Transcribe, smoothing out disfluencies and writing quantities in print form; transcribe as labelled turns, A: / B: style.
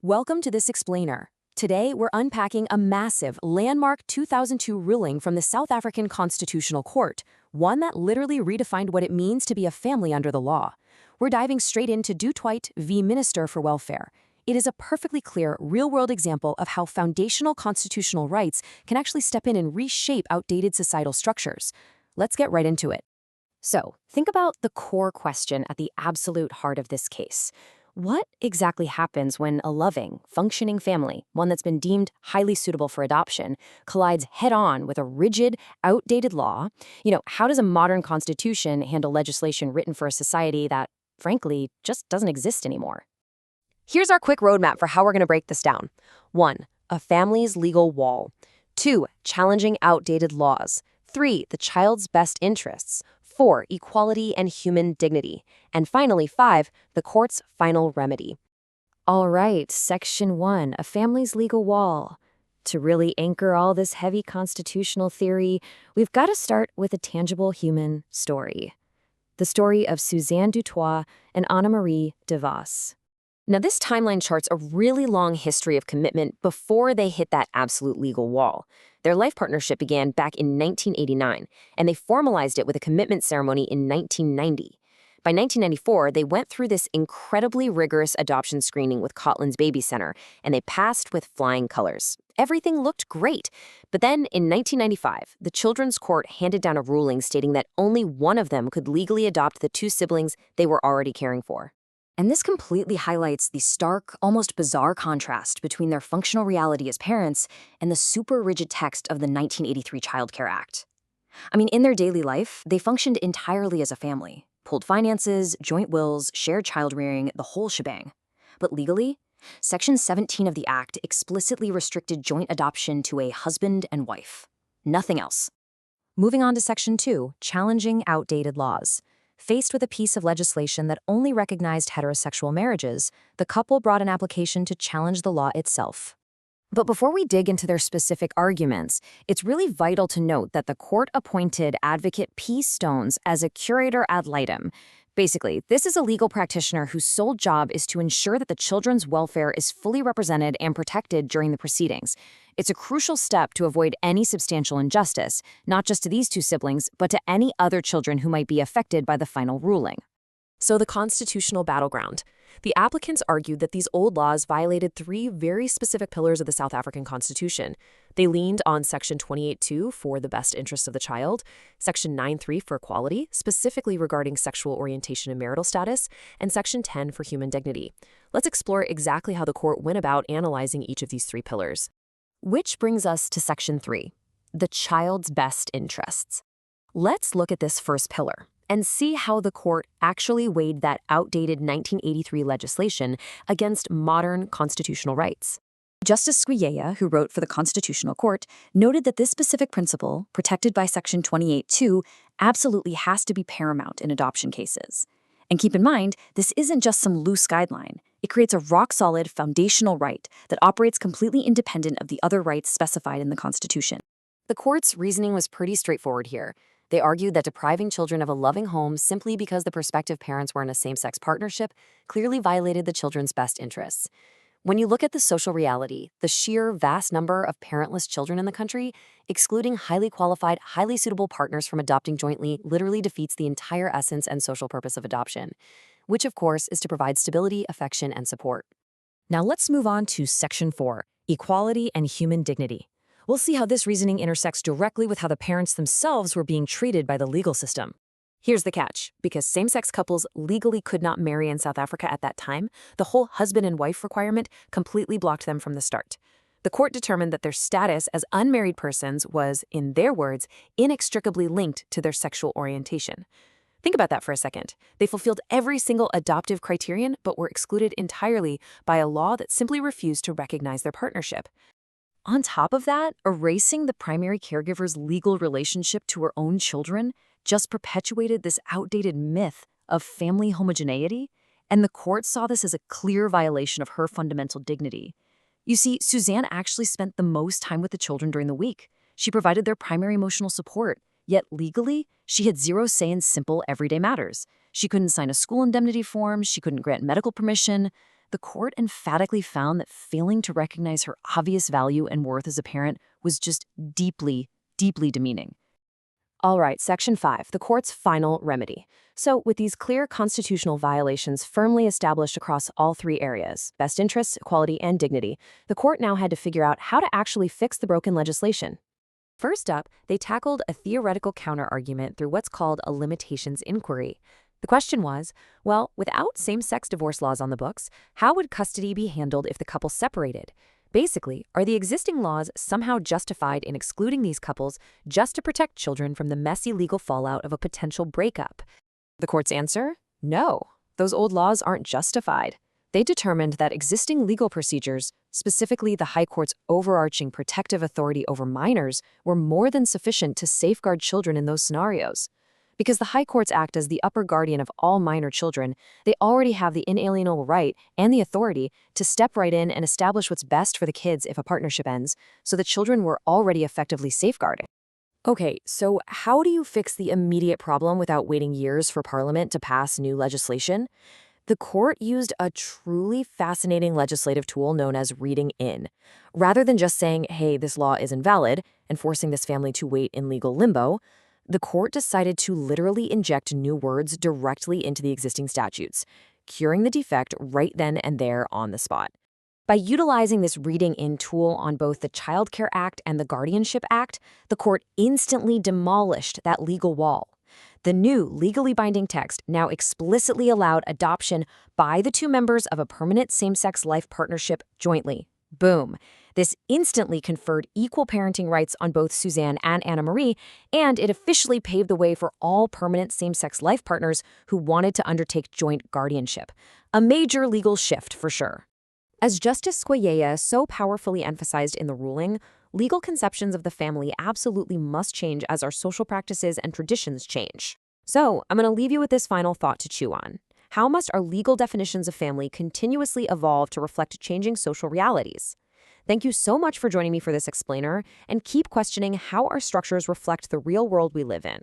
A: Welcome to this explainer. Today, we're unpacking a massive, landmark 2002 ruling from the South African Constitutional Court, one that literally redefined what it means to be a family under the law. We're diving straight into Toit v. Minister for Welfare. It is a perfectly clear, real-world example of how foundational constitutional rights can actually step in and reshape outdated societal structures. Let's get right into it. So, think about the core question at the absolute heart of this case. What exactly happens when a loving, functioning family, one that's been deemed highly suitable for adoption, collides head-on with a rigid, outdated law? How does a modern constitution handle legislation written for a society that, frankly, just doesn't exist anymore? Here's our quick roadmap for how we're going to break this down. 1. A family's legal wall. 2. Challenging outdated laws. 3. The child's best interests. 4. Equality and human dignity. And finally, 5. The court's final remedy. All right, Section 1, a family's legal wall. To really anchor all this heavy constitutional theory, we've got to start with a tangible human story. The story of Suzanne du Toit and Anna-Marie de Vos. Now, this timeline charts a really long history of commitment before they hit that absolute legal wall. Their life partnership began back in 1989, and they formalized it with a commitment ceremony in 1990. By 1994, they went through this incredibly rigorous adoption screening with Cotland's Baby Center, and they passed with flying colors. Everything looked great. But then, in 1995, the Children's Court handed down a ruling stating that only one of them could legally adopt the two siblings they were already caring for. And this completely highlights the stark, almost bizarre contrast between their functional reality as parents and the super rigid text of the 1983 Child Care Act. In their daily life, they functioned entirely as a family, pooled finances, joint wills, shared child rearing, the whole shebang. But legally, Section 17 of the Act explicitly restricted joint adoption to a husband and wife. Nothing else. Moving on to Section 2, challenging outdated laws. Faced with a piece of legislation that only recognized heterosexual marriages, the couple brought an application to challenge the law itself. But before we dig into their specific arguments, it's really vital to note that the court appointed advocate P. Stones as a curator ad litem. Basically, this is a legal practitioner whose sole job is to ensure that the children's welfare is fully represented and protected during the proceedings. It's a crucial step to avoid any substantial injustice, not just to these two siblings, but to any other children who might be affected by the final ruling. So the constitutional battleground. The applicants argued that these old laws violated three very specific pillars of the South African Constitution. They leaned on Section 28.2 for the best interests of the child, Section 9.3 for equality, specifically regarding sexual orientation and marital status, and Section 10 for human dignity. Let's explore exactly how the court went about analyzing each of these three pillars. Which brings us to Section 3, the child's best interests. Let's look at this first pillar and see how the court actually weighed that outdated 1983 legislation against modern constitutional rights. Justice Squieya, who wrote for the Constitutional Court, noted that this specific principle, protected by Section 28.2, absolutely has to be paramount in adoption cases. And keep in mind, this isn't just some loose guideline. It creates a rock-solid foundational right that operates completely independent of the other rights specified in the Constitution. The court's reasoning was pretty straightforward here. They argued that depriving children of a loving home simply because the prospective parents were in a same-sex partnership clearly violated the children's best interests. When you look at the social reality, the sheer vast number of parentless children in the country, excluding highly qualified, highly suitable partners from adopting jointly literally defeats the entire essence and social purpose of adoption, which of course is to provide stability, affection, and support. Now let's move on to Section 4, equality and human dignity. We'll see how this reasoning intersects directly with how the parents themselves were being treated by the legal system. Here's the catch. Because same-sex couples legally could not marry in South Africa at that time, the whole husband and wife requirement completely blocked them from the start. The court determined that their status as unmarried persons was, in their words, inextricably linked to their sexual orientation. Think about that for a second. They fulfilled every single adoptive criterion, but were excluded entirely by a law that simply refused to recognize their partnership. On top of that, erasing the primary caregiver's legal relationship to her own children just perpetuated this outdated myth of family homogeneity, and the court saw this as a clear violation of her fundamental dignity. You see, Suzanne actually spent the most time with the children during the week. She provided their primary emotional support, yet legally, she had zero say in simple, everyday matters. She couldn't sign a school indemnity form, she couldn't grant medical permission.
B: The court emphatically found that failing to recognize her obvious value and worth as a parent was just deeply, deeply demeaning.
A: All right, Section 5, the court's final remedy. So, with these clear constitutional violations firmly established across all three areas, best interests, equality, and dignity, the court now had to figure out how to actually fix the broken legislation. First up, they tackled a theoretical counterargument through what's called a limitations inquiry. The question was, well, without same-sex divorce laws on the books, how would custody be handled if the couple separated? Basically, are the existing laws somehow justified in excluding these couples just to protect children from the messy legal fallout of a potential breakup? The court's answer? No. Those old laws aren't justified. They determined that existing legal procedures, specifically the High Court's overarching protective authority over minors, were more than sufficient to safeguard children in those scenarios. Because the High Courts act as the upper guardian of all minor children, they already have the inalienable right and the authority to step right in and establish what's best for the kids if a partnership ends, so the children were already effectively safeguarded. Okay, so how do you fix the immediate problem without waiting years for Parliament to pass new legislation? The court used a truly fascinating legislative tool known as reading in. Rather than just saying, hey, this law is invalid, and forcing this family to wait in legal limbo, the court decided to literally inject new words directly into the existing statutes, curing the defect right then and there on the spot. By utilizing this reading in tool on both the Child Care Act and the Guardianship Act, the court instantly demolished that legal wall. The new legally binding text now explicitly allowed adoption by the two members of a permanent same-sex life partnership jointly. Boom. This instantly conferred equal parenting rights on both Suzanne and Anna Marie, and it officially paved the way for all permanent same-sex life partners who wanted to undertake joint guardianship. A major legal shift, for sure. As Justice Scalia so powerfully emphasized in the ruling, legal conceptions of the family absolutely must change as our social practices and traditions change. So, I'm going to leave you with this final thought to chew on. How must our legal definitions of family continuously evolve to reflect changing social realities? Thank you so much for joining me for this explainer, and keep questioning how our structures reflect the real world we live in.